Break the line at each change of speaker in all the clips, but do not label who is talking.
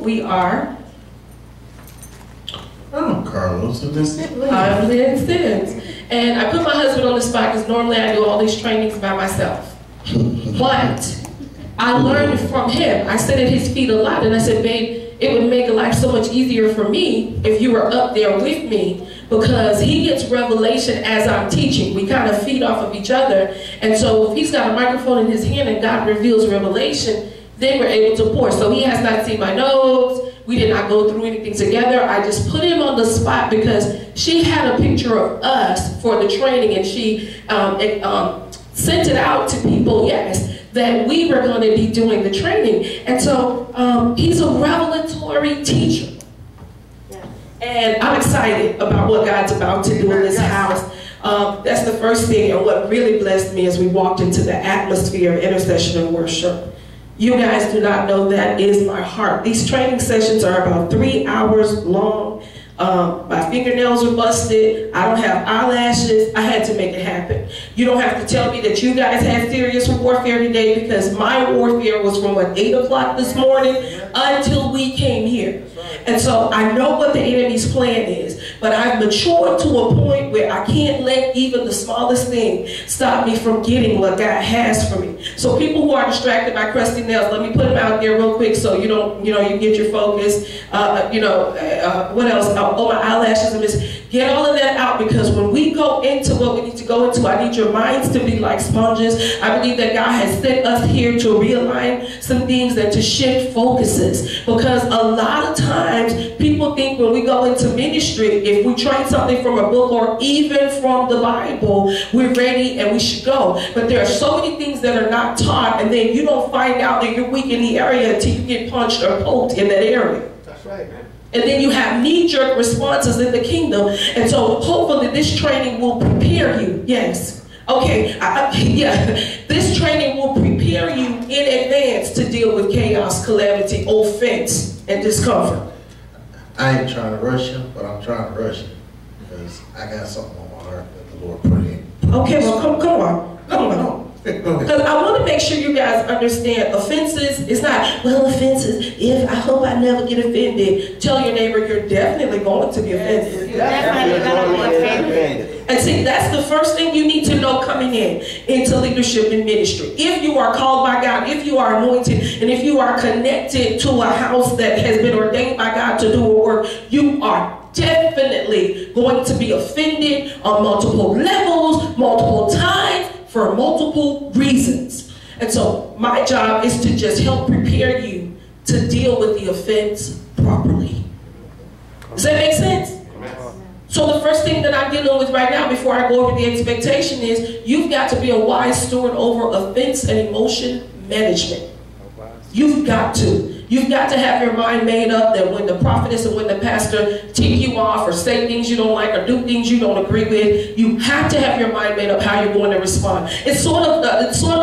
we are.
I'm Carlos.
I'm Lynne Sims. And I put my husband on the spot because normally I do all these trainings by myself. But I learned from him. I sat at his feet a lot and I said, babe, it would make life so much easier for me if you were up there with me, because he gets revelation as I'm teaching. We kind of feed off of each other. And so if he's got a microphone in his hand and God reveals revelation, then we're able to pour. So he has not seen my notes. We did not go through anything together. I just put him on the spot because she had a picture of us for the training, and she sent it out to people, yes, that we were going to be doing the training. And so he's a revelatory teacher. And I'm excited about what God's about to do in this house. That's the first thing. And what really blessed me as we walked into the atmosphere of intercession and worship. You guys do not know that is my heart. These training sessions are about 3 hours long. My fingernails are busted. I don't have eyelashes. I had to make it happen. You don't have to tell me that you guys had serious warfare today, because my warfare was from 8 o'clock this morning until we came here. And so I know what the enemy's plan is, but I've matured to a point where I can't let even the smallest thing stop me from getting what God has for me. So people who are distracted by crusty nails, let me put them out there real quick so you don't, you get your focus. What else? Oh, my eyelashes and this. Get all of that out, because when we go into what we need to go into, I need your minds to be like sponges. I believe that God has sent us here to realign some things and to shift focuses, because a lot of times people think when we go into ministry, if we train something from a book or even from the Bible, we're ready and we should go. But there are so many things that are not taught, and then you don't find out that you're weak in the area until you get punched or poked in that area.
That's right, man.
And then you have knee-jerk responses in the kingdom. And so hopefully this training will prepare you. Yes. Okay. This training will prepare you in advance to deal with chaos, calamity, offense, and discomfort.
I ain't trying to rush you, but I'm trying to rush you because I got something on my heart that the Lord put in.
Okay, well, come on.
No.
Because I want to make sure you guys understand, offenses is not, well, offenses, I hope I never get offended. Tell your neighbor you're definitely going to be offended.
You're definitely going to be offended.
And see, that's the first thing you need to know coming into leadership and ministry. If you are called by God, if you are anointed, and if you are connected to a house that has been ordained by God to do a work, you are definitely going to be offended on multiple levels, multiple times, for multiple reasons. And so my job is to just help prepare you to deal with the offense properly. Does that make sense? So the first thing that I'm dealing with right now before I go over the expectation is you've got to be a wise steward over offense and emotion management. You've got to. You've got to have your mind made up that when the prophetess and when the pastor tick you off or say things you don't like or do things you don't agree with, you have to have your mind made up how you're going to respond. It's sort of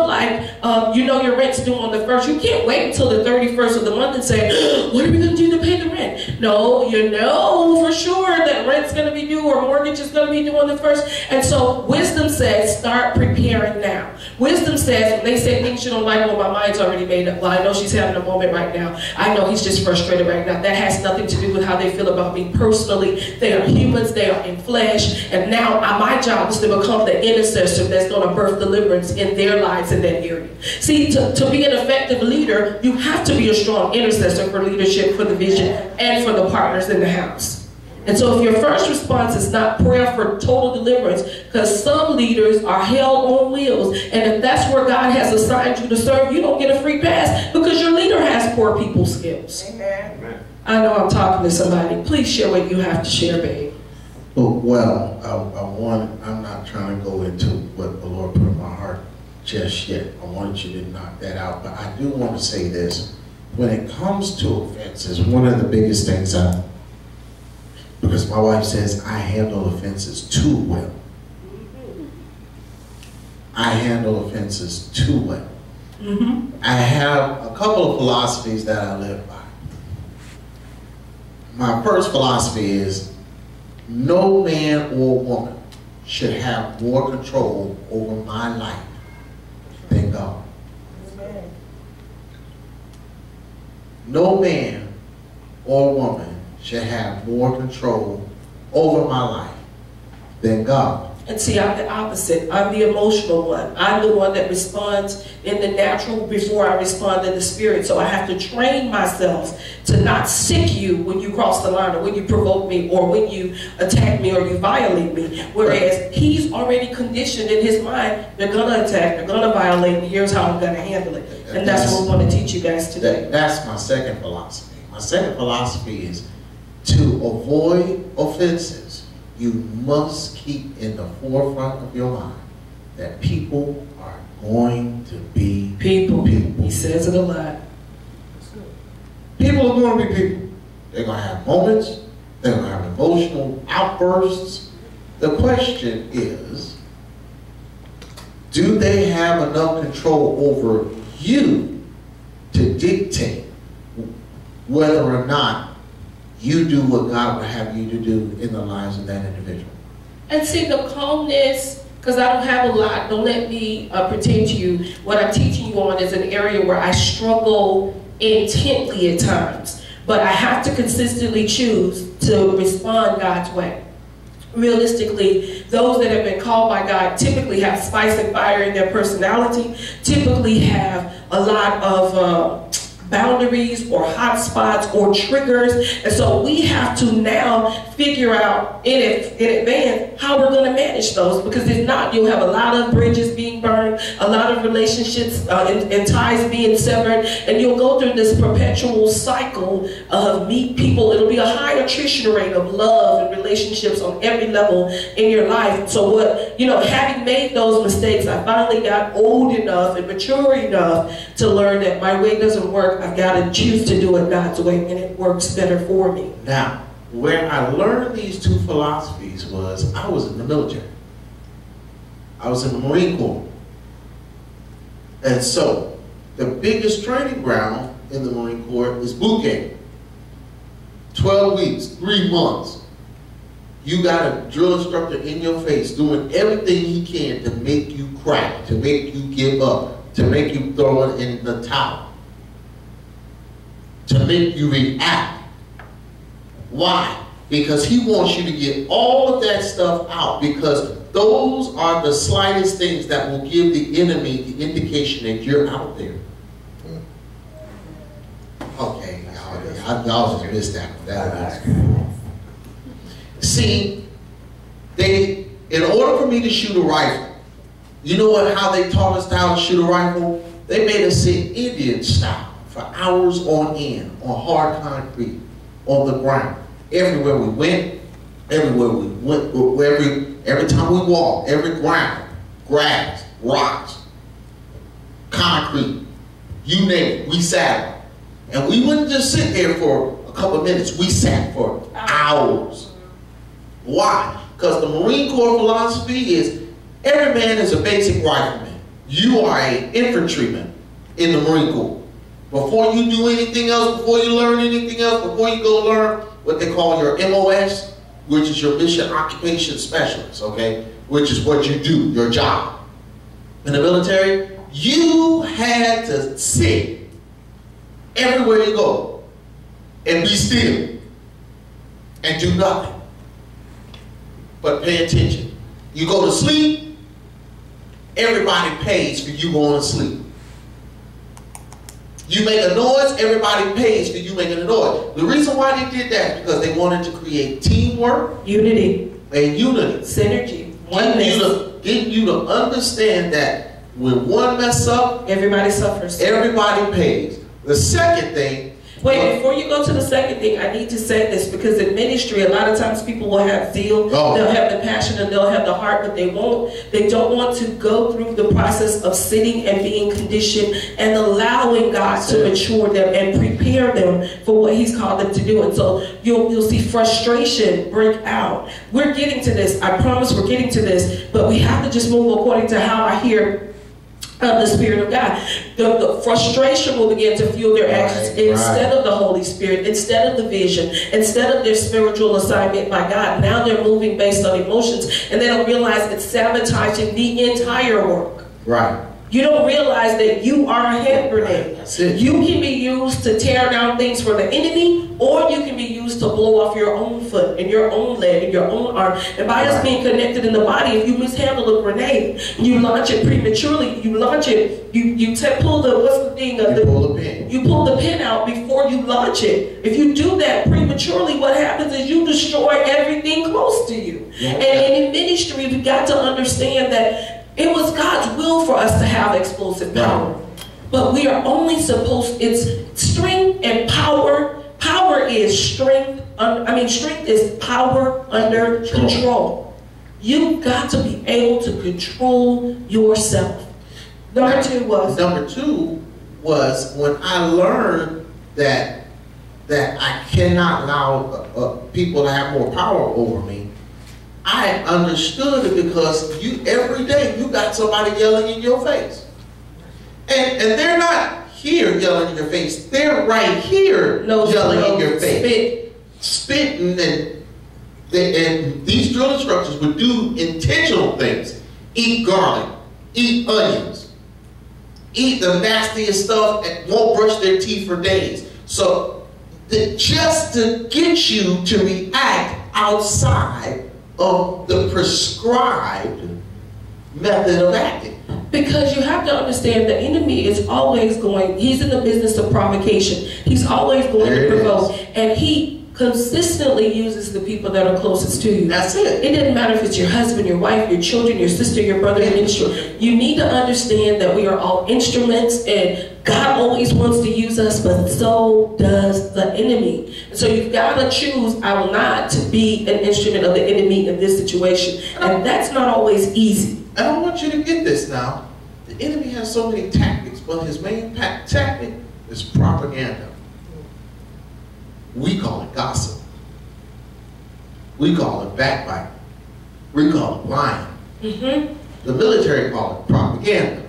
like, your rent's due on the 1st. You can't wait until the 31st of the month and say, what are we going to do to pay the rent? No, you know for sure that rent's going to be due or mortgage is going to be due on the 1st. And so wisdom says, start preparing now. Wisdom says, when they say things you don't like, well, my mind's already made up. Well, I know she's having a moment right now. I know he's just frustrated right now. That has nothing to do with how they feel about me personally. They are humans. They are in flesh. And now my job is to become the intercessor that's going to birth deliverance in their lives in that area. See, to be an effective leader, you have to be a strong intercessor for leadership, for the vision, and for the partners in the house. And so if your first response is not prayer for total deliverance, because some leaders are hell on wheels, and if that's where God has assigned you to serve, you don't get a free pass because your leader has poor people skills.
Amen.
I know I'm talking to somebody. Please share what you have to share, babe.
Well, I'm not trying to go into what the Lord put in my heart just yet. I wanted you to knock that out, but I do want to say this. When it comes to offenses, one of the biggest things because my wife says I handle offenses too well. I handle offenses too well. I have a couple of philosophies that I live by. My first philosophy is no man or woman should have more control over my life than God. No man or woman should have more control over my life than God.
And see, I'm the opposite. I'm the emotional one. I'm the one that responds in the natural before I respond in the spirit. So I have to train myself to not sick you when you cross the line, or when you provoke me, or when you attack me, or you violate me. Whereas he's already conditioned in his mind, they're going to attack, they're going to violate, and here's how I'm going to handle it. And that's what we're going to teach you guys today.
That's my second philosophy. My second philosophy is to avoid offenses. You must keep in the forefront of your mind that people are going to be
people. He says it a lot.
People are going to be people. They're going to have moments. They're going to have emotional outbursts. The question is, do they have enough control over you to dictate whether or not you do what God would have you to do in the lives of that individual?
And see, the calmness, because I don't have a lot, don't let me pretend to you. What I'm teaching you on is an area where I struggle intently at times. But I have to consistently choose to respond God's way. Realistically, those that have been called by God typically have spice and fire in their personality, typically have a lot of boundaries or hot spots or triggers, and so we have to now figure out in advance how we're going to manage those, because if not, you'll have a lot of bridges being burned, a lot of relationships and ties being severed, and you'll go through this perpetual cycle of meet people. It'll be a high attrition rate of love and relationships on every level in your life. So what, having made those mistakes, I finally got old enough and mature enough to learn that my way doesn't work. I've got to choose to do it God's way, and it works better for me.
Now, where I learned these two philosophies was I was in the military. I was in the Marine Corps. And so, the biggest training ground in the Marine Corps is boot camp. 12 weeks, 3 months. You got a drill instructor in your face doing everything he can to make you crack, to make you give up, to make you throw it in the towel, to make you react. Why? Because he wants you to get all of that stuff out, because those are the slightest things that will give the enemy the indication that you're out there. Okay, y'all just missed that one. See, in order for me to shoot a rifle, you know how they taught us how to shoot a rifle? They made us sit Indian style for hours on end, on hard concrete, on the ground. Everywhere we went, every time we walked, every ground, grass, rocks, concrete, you name it, we sat on. And we wouldn't just sit there for a couple of minutes, we sat for hours. Why? Because the Marine Corps philosophy is every man is a basic rifleman. You are an infantryman in the Marine Corps. Before you do anything else, before you learn anything else, before you go learn what they call your MOS, which is your mission occupation specialist, okay? Which is what you do, your job. In the military, you had to sit everywhere you go and be still and do nothing but pay attention. You go to sleep, everybody pays for you going to sleep. You make a noise, everybody pays for you making a noise. The reason why they did that is because they wanted to create teamwork,
unity,
synergy,
oneness.
Getting you to understand that when one mess up,
everybody suffers.
Everybody pays. The second thing.
Wait, before you go to the second thing, I need to say this, because in ministry, a lot of times people will have zeal, they'll have the passion, and they'll have the heart, but they don't want to go through the process of sitting and being conditioned and allowing God to mature them and prepare them for what He's called them to do. And so you'll see frustration break out. We're getting to this. I promise we're getting to this, but we have to just move according to how I hear the Spirit of God. The frustration will begin to fuel their actions instead of the Holy Spirit, instead of the vision, instead of their spiritual assignment by God. Now they're moving based on emotions, and they don't realize it's sabotaging the entire work.
Right.
You don't realize that you are a hand grenade.
That's it.
You can be used to tear down things for the enemy, or you can be used to blow off your own foot and your own leg and your own arm. And by us being connected in the body, if you mishandle a grenade, you launch it prematurely, you launch it, pull the, what's the thing?
You pull the pin.
You pull the pin out before you launch it. If you do that prematurely, what happens is you destroy everything close to you. And in ministry, we've got to understand that it was God's will for us to have explosive power. But we are only supposed, it's strength and power. Power is strength, strength is power under control. You've got to be able to control yourself. Number two was when I learned that I cannot allow people to have more power over me. I understood it because every day you got somebody yelling in your face. And they're not here yelling in your face. They're right here yelling in your face. Spitting and these drill instructors would do intentional things. Eat garlic, eat onions, eat the nastiest stuff and won't brush their teeth for days. So just to get you to react outside of the prescribed method of acting. Because you have to understand the enemy is always going, he's in the business of provocation. He's always going to provoke. And he consistently uses the people that are closest to you.
That's it.
It doesn't matter if it's your husband, your wife, your children, your sister, your brother, your ministry. You need to understand that we are all instruments, and God always wants to use us, but so does the enemy. And so you've got to choose, I will not be an instrument of the enemy in this situation. And that's not always easy.
And I want you to get this now. The enemy has so many tactics, but his main tactic is propaganda. We call it gossip. We call it backbiting. We call it lying. The military call it propaganda.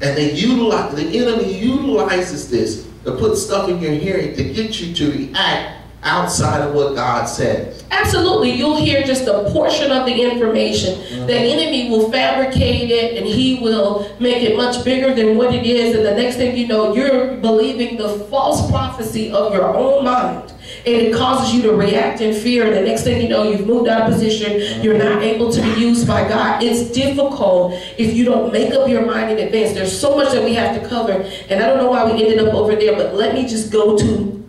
And they utilize, the enemy utilizes this to put stuff in your hearing to get you to react outside of what God says.
Absolutely. You'll hear just a portion of the information. The enemy will fabricate it, and he will make it much bigger than what it is. And the next thing you know, you're believing the false prophecy of your own mind. And it causes you to react in fear. And the next thing you know, you've moved out of position. You're not able to be used by God. It's difficult if you don't make up your mind in advance. There's so much that we have to cover. And I don't know why we ended up over there, but let me just go to